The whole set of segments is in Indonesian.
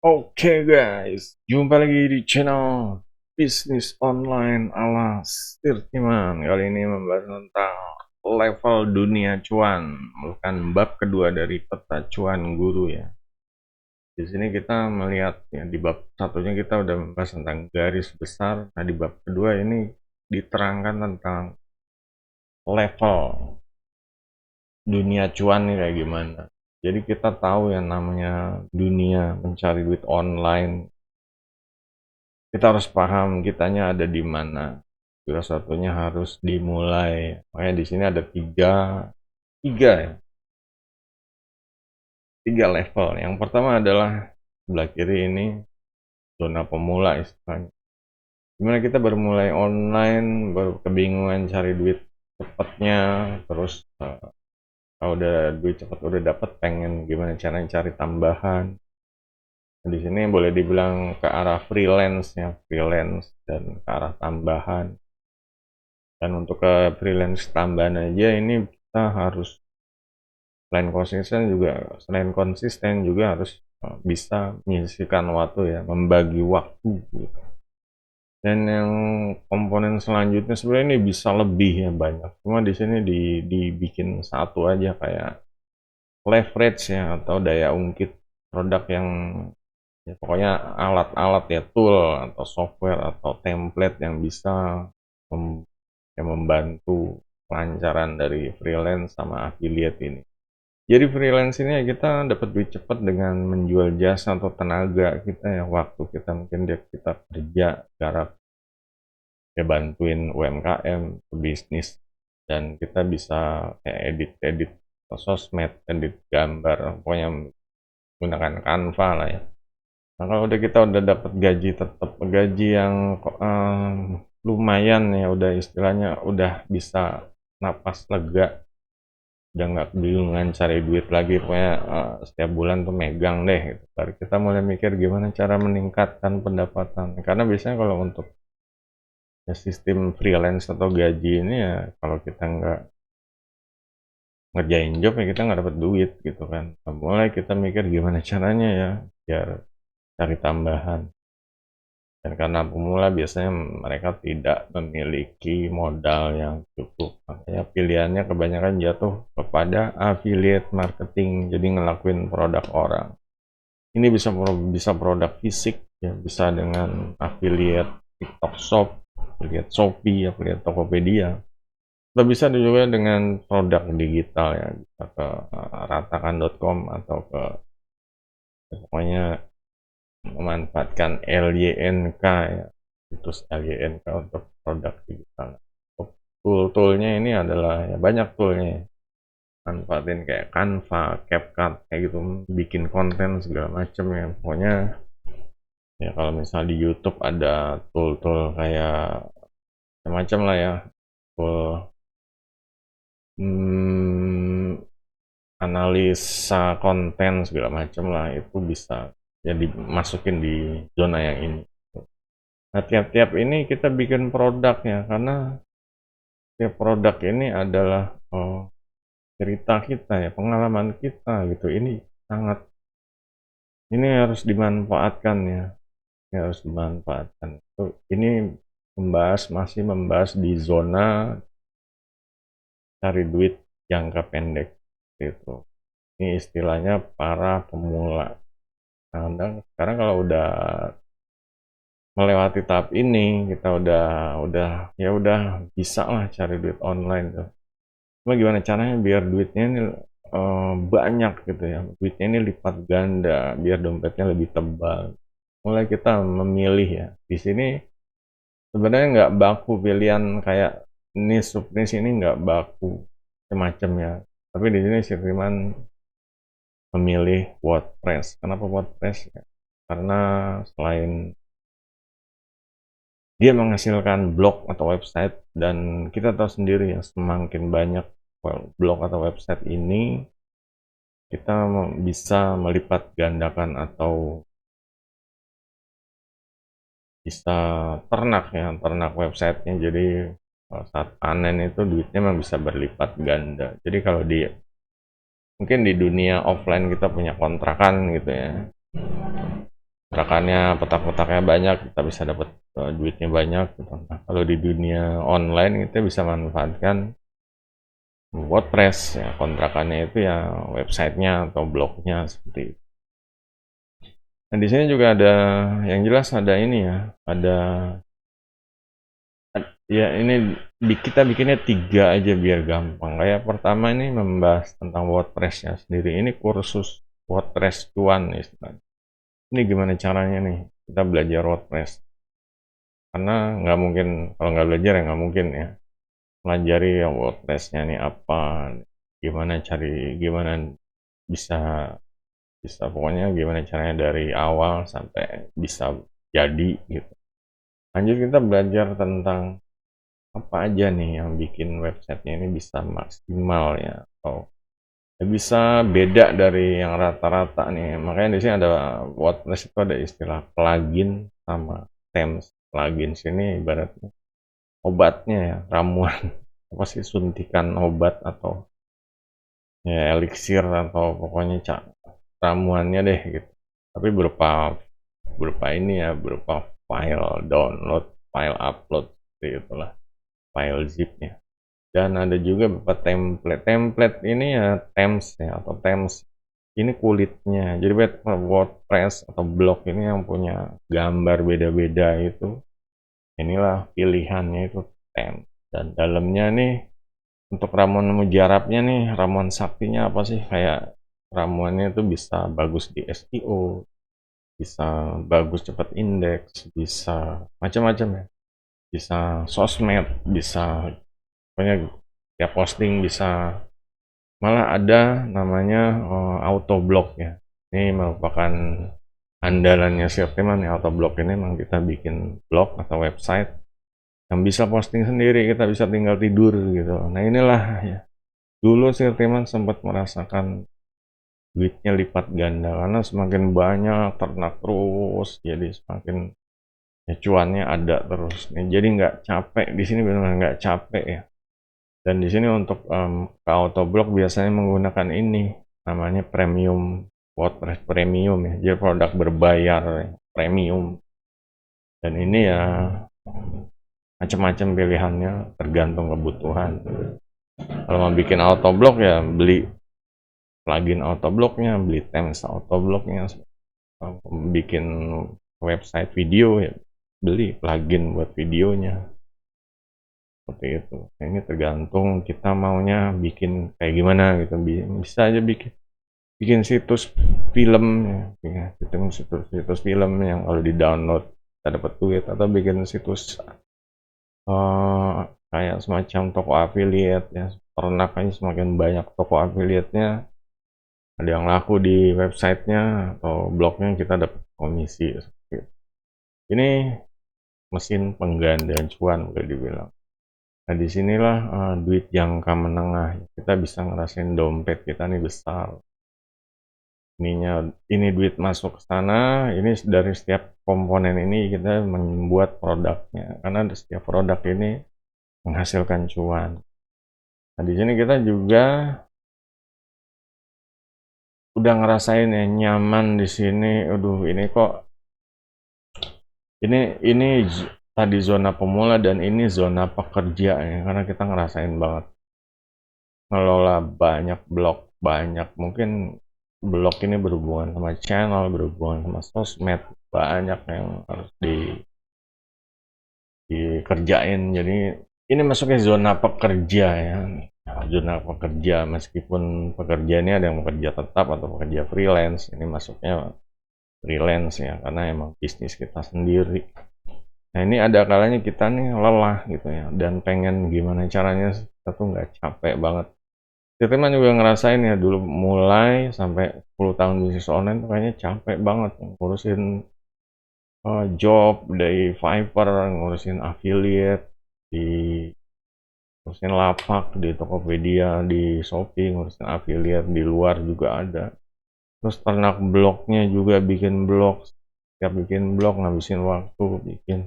Oke guys, jumpa lagi di channel bisnis online ala Stirtiman. Kali ini membahas tentang level dunia cuan, merupakan bab kedua dari peta cuan guru ya. Di sini kita melihat ya, di bab satunya kita udah membahas tentang garis besar. Nah, di bab kedua ini diterangkan tentang level dunia cuan nih kayak gimana. Jadi kita tahu yang namanya dunia mencari duit online, kita harus paham kitanya ada di mana. Salah satunya harus dimulai. Makanya di sini ada tiga ya, tiga level. Yang pertama adalah sebelah kiri ini zona pemula istilahnya. Gimana kita baru mulai online, baru kebingungan cari duit cepatnya, terus kalau udah duit cepat udah dapat, pengen gimana caranya cari tambahan. Nah, di sini boleh dibilang ke arah freelance ya, freelance dan ke arah tambahan. Dan untuk ke freelance tambahan aja ini kita harus selain konsisten juga harus bisa menyisihkan waktu ya, membagi waktu gitu. Dan yang komponen selanjutnya sebenarnya ini bisa lebih ya, banyak. Cuma di sini dibikin satu aja, kayak leverage ya, atau daya ungkit produk yang ya, pokoknya alat-alat ya, tool atau software atau template yang bisa yang membantu kelancaran dari freelance sama affiliate ini. Jadi freelance ini ya, kita dapat duit cepat dengan menjual jasa atau tenaga kita ya, waktu kita mungkin kita kerja garap ya, bantuin UMKM ke bisnis, dan kita bisa kayak edit-edit sosmed, edit gambar, pokoknya menggunakan Canva lah ya. Nah, kalau kita udah dapat gaji, tetap gaji yang lumayan ya, udah istilahnya udah bisa napas lega, udah nggak kebingungan cari duit lagi, pokoknya setiap bulan tuh megang deh gitu. Baru kita mulai mikir gimana cara meningkatkan pendapatan, karena biasanya kalau untuk ya, sistem freelance atau gaji ini ya, kalau kita nggak ngerjain job ya kita nggak dapat duit gitu kan. Nah, mulai kita mikir gimana caranya ya biar cari tambahan. Dan karena pemula biasanya mereka tidak memiliki modal yang cukup, makanya pilihannya kebanyakan jatuh kepada affiliate marketing, jadi ngelakuin produk orang. Ini bisa produk fisik ya, bisa dengan affiliate TikTok Shop, affiliate Shopee, affiliate Tokopedia. Atau bisa juga dengan produk digital ya, bisa ke ratakan.com atau ke pokoknya memanfaatkan LYNK ya, situs LYNK untuk produk digital. Tool-toolnya ini adalah ya, banyak toolnya, manfaatin kayak Canva, CapCut kayak gitu, bikin konten segala macam ya. Pokoknya ya kalau misalnya di YouTube ada tool-tool kayak macam lah ya, tool analisa konten segala macam lah, itu bisa ya dimasukin di zona yang ini. Nah, tiap-tiap ini kita bikin produk ya, karena tiap produk ini adalah cerita kita ya, pengalaman kita gitu. Ini sangat, ini harus dimanfaatkan ya, ini harus dimanfaatkan. Ini masih membahas di zona cari duit jangka pendek gitu. Ini istilahnya para pemula. Nah, sekarang kalau udah melewati tahap ini, kita udah bisa lah cari duit online tuh. Cuma gimana caranya biar duitnya ini banyak gitu ya, duitnya ini lipat ganda, biar dompetnya lebih tebal. Mulai kita memilih ya. Di sini sebenarnya nggak baku pilihan kayak niche subniche, ini nggak baku semacam ya. Tapi di sini Sirriman memilih WordPress. Kenapa WordPress? Ya, karena selain dia menghasilkan blog atau website, dan kita tahu sendiri ya, semakin banyak blog atau website ini, kita bisa melipat gandakan atau bisa ternak websitenya. Jadi saat panen itu duitnya memang bisa berlipat ganda. Jadi kalau mungkin di dunia offline kita punya kontrakan gitu ya, kontrakannya, petak-petaknya banyak, kita bisa dapat duitnya banyak gitu. Nah, kalau di dunia online kita bisa manfaatkan WordPress ya, kontrakannya itu ya websitenya atau blognya seperti itu. Nah, di sini juga ada yang jelas ada ini ya, ada ya ini kita bikinnya 3 aja biar gampang. Kayak pertama ini membahas tentang WordPress-nya sendiri. Ini kursus WordPress cuan istilahnya. Ini gimana caranya nih kita belajar WordPress? Karena nggak mungkin kalau nggak belajar ya nggak mungkin ya pelajari yang WordPress-nya nih apa, gimana bisa bisa pokoknya gimana caranya dari awal sampai bisa jadi gitu. Lanjut kita belajar tentang apa aja nih yang bikin websitenya ini bisa maksimal ya atau bisa beda dari yang rata-rata nih. Makanya di sini ada WordPress itu ada istilah plugin sama themes. Plugin sini ibaratnya obatnya ya, ramuan apa sih suntikan obat atau ya elixir atau pokoknya ramuannya deh gitu. Tapi berupa berupa ini ya, berupa file download, file upload seperti itulah, file zipnya. Dan ada juga beberapa template. Template ini ya themes ya atau themes. Ini kulitnya. Jadi WordPress atau blog ini yang punya gambar beda-beda itu. Inilah pilihannya itu theme. Dan dalamnya nih untuk ramuan mujarabnya nih, ramuan saktinya apa sih? Kayak ramuannya itu bisa bagus di SEO, bisa bagus cepat indeks, bisa macam-macam ya. Bisa sosmed, bisa pokoknya tiap posting bisa, malah ada namanya auto blog ya. Ini merupakan andalannya Sirteman ya, auto blog ini memang kita bikin blog atau website yang bisa posting sendiri, kita bisa tinggal tidur gitu. Nah inilah ya, dulu Sirteman sempat merasakan duitnya lipat ganda karena semakin banyak ternak terus, jadi semakin ya, cuannya ada terus. Nih, jadi nggak capek di sini, benar-benar nggak capek ya. Dan di sini untuk ke Autoblog biasanya menggunakan ini namanya premium, WordPress premium ya, jadi produk berbayar ya, premium. Dan ini ya macam-macam pilihannya tergantung kebutuhan. Kalau mau bikin Autoblog ya beli plugin Autoblognya, beli themes Autoblognya. Bikin website video ya beli plugin buat videonya. Seperti itu. Nah, ini tergantung kita maunya bikin kayak gimana gitu. Bisa aja bikin bikin situs film ya, situs film yang kalau di download kita dapat duit, atau bikin situs kayak semacam toko affiliate ya. Ternak aja semakin banyak toko affiliate-nya, ada yang laku di websitenya atau blognya, kita dapat komisi. Ini mesin penggandaan cuan boleh dibilang. Nah disinilah duit jangka menengah, kita bisa ngerasain dompet kita nih besar. Ini duit masuk ke sana, ini dari setiap komponen ini kita membuat produknya, karena setiap produk ini menghasilkan cuan. Nah di sini kita juga udah ngerasain ya nyaman di sini. Aduh ini kok ini tadi zona pemula dan ini zona pekerja ya, karena kita ngerasain banget ngelola banyak blog, banyak mungkin blog ini berhubungan sama channel, berhubungan sama sosmed, banyak yang harus dikerjain. Jadi ini masuknya zona pekerja ya. Nah, zona pekerja, meskipun pekerja ini ada yang bekerja tetap atau pekerja freelance, ini masuknya freelance ya, karena emang bisnis kita sendiri. Nah ini ada kalanya kita nih lelah gitu ya, dan pengen gimana caranya kita tuh nggak capek banget. Kita juga ngerasain ya, dulu mulai sampai 10 tahun bisnis online tuh kayaknya capek banget ngurusin job dari Fiverr, ngurusin affiliate di, ngurusin lapak di Tokopedia, di Shopee, ngurusin affiliate di luar juga ada. Terus ternak blognya juga, bikin blog, setiap bikin blog ngabisin waktu bikin,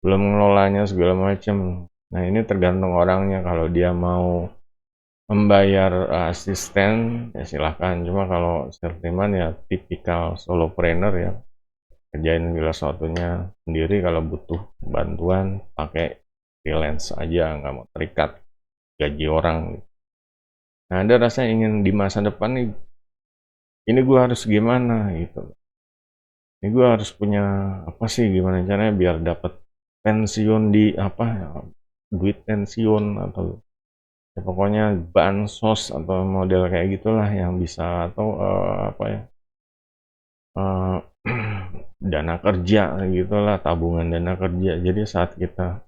belum ngelolanya segala macam. Nah ini tergantung orangnya, kalau dia mau membayar asisten ya silahkan, cuma kalau Sirteman ya tipikal solopreneur ya, kerjain segala sesuatunya sendiri, kalau butuh bantuan pakai freelance aja, nggak mau terikat gaji orang. Nah, ada rasa ingin di masa depan nih, ini gue harus gimana gitu. Ini gue harus punya apa sih, gimana caranya biar dapat pensiun di apa, duit pensiun atau ya pokoknya bansos atau model kayak gitulah yang bisa, atau apa ya, eh, dana kerja gitulah, tabungan dana kerja. Jadi saat kita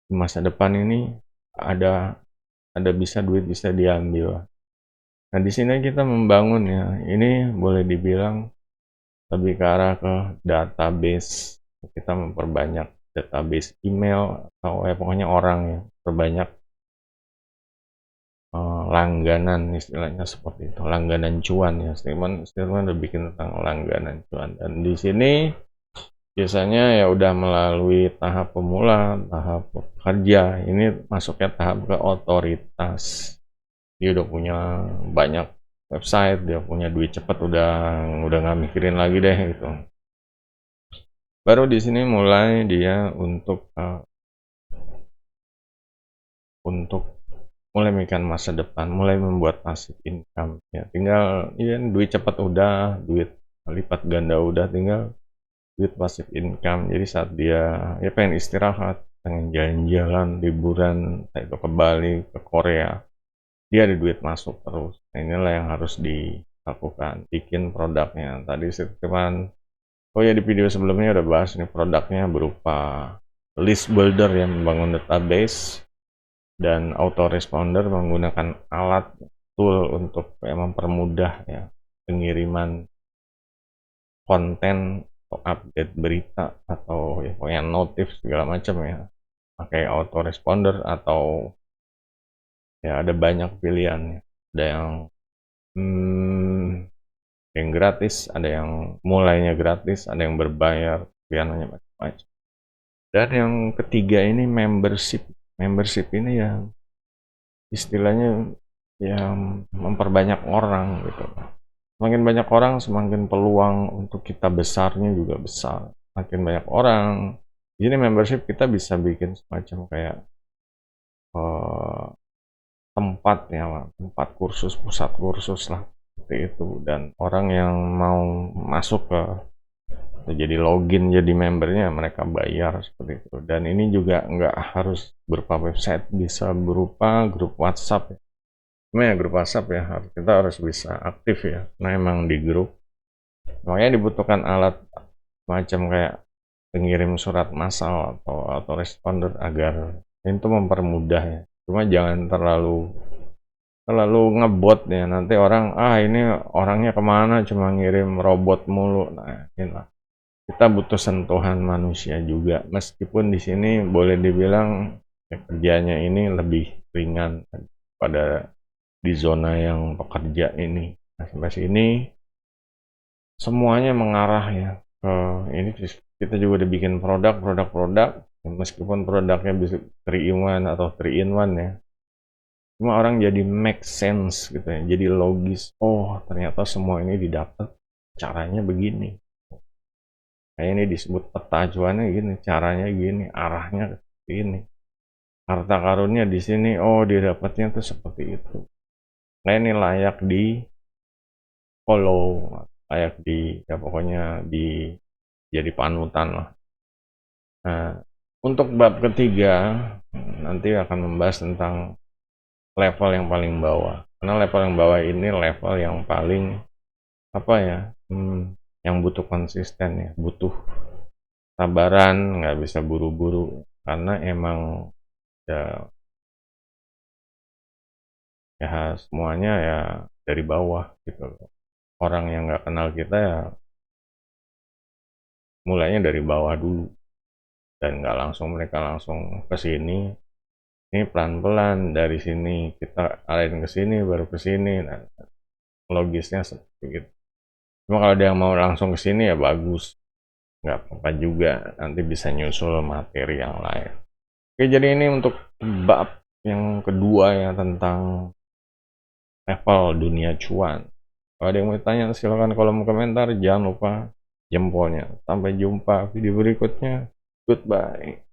di masa depan ini ada bisa duit bisa diambil. Nah, di sini kita membangun ya. Ini boleh dibilang lebih ke arah ke database. Kita memperbanyak database email atau ya pokoknya orang ya, perbanyak langganan, istilahnya seperti itu, langganan cuan ya. Steven udah bikin tentang langganan cuan, dan di sini biasanya ya udah melalui tahap pemula, tahap kerja, ini masuknya tahap ke otoritas. Dia udah punya banyak website, dia punya duit cepet, udah nggak mikirin lagi deh gitu. Baru di sini mulai dia untuk mulai memikirkan masa depan, mulai membuat passive income ya. Tinggal ya, duit cepat udah, duit lipat ganda udah, tinggal duit passive income. Jadi saat dia ya pengen istirahat, pengen jalan-jalan, liburan, kayak ke Bali, ke Korea, dia ada duit masuk terus. Nah, inilah yang harus dilakukan, bikin produknya. Tadi Steven, oh ya, di video sebelumnya udah bahas nih, produknya berupa list builder yang membangun database, dan autoresponder menggunakan alat tool untuk ya, mempermudah ya pengiriman konten atau update berita atau ya pokoknya notif segala macam ya, pakai autoresponder. Atau ya ada banyak pilihan ya. Ada yang gratis, ada yang mulainya gratis, ada yang berbayar, pilihannya macam-macam. Dan yang ketiga ini membership. Membership ini ya istilahnya yang memperbanyak orang gitu. Semakin banyak orang, semakin peluang untuk kita besarnya juga besar. Makin banyak orang, jadi membership kita bisa bikin semacam kayak eh, tempat ya, tempat kursus, pusat kursus lah seperti itu. Dan orang yang mau masuk ke jadi login jadi membernya, mereka bayar seperti itu. Dan ini juga nggak harus berupa website, bisa berupa grup WhatsApp ya. Ya grup WhatsApp ya, kita harus bisa aktif ya. Nah emang di grup makanya dibutuhkan alat macam kayak pengirim surat massal atau responder, agar itu mempermudah ya. Cuma jangan terlalu ngebot ya, nanti orang ini orangnya kemana, cuma ngirim robot mulu. Nah inilah, kita butuh sentuhan manusia juga, meskipun di sini boleh dibilang ya, kerjanya ini lebih ringan pada di zona yang pekerja ini. Nah, sampai sini semuanya mengarah ya ke ini. Kita juga udah bikin produk, meskipun produknya bisa 3 in 1 atau 3 in 1 ya. Cuma orang jadi make sense gitu ya, jadi logis. Oh, ternyata semua ini didapat caranya begini. Kayak ini disebut peta cuannya gini, caranya gini, arahnya seperti ini. Harta karunnya di sini, oh dia dapatnya tuh seperti itu. Nah ini layak di follow, layak di ya pokoknya di jadi panutan lah. Nah, untuk bab ketiga nanti akan membahas tentang level yang paling bawah. Karena level yang bawah ini level yang paling apa ya, yang butuh konsisten ya, butuh sabaran, nggak bisa buru-buru karena emang ya semuanya ya dari bawah gitu loh. Orang yang nggak kenal kita ya mulainya dari bawah dulu, dan nggak langsung mereka langsung ke sini. Ini pelan-pelan dari sini kita arahin ke sini baru ke sini. Nah, logisnya seperti itu. Cuma kalau dia mau langsung ke sini ya bagus, nggak apa-apa juga, nanti bisa nyusul materi yang lain. Oke, jadi ini untuk bab yang kedua ya, tentang level dunia cuan. Kalau ada yang mau tanya, silakan kolom komentar. Jangan lupa jempolnya. Sampai jumpa video berikutnya. Goodbye.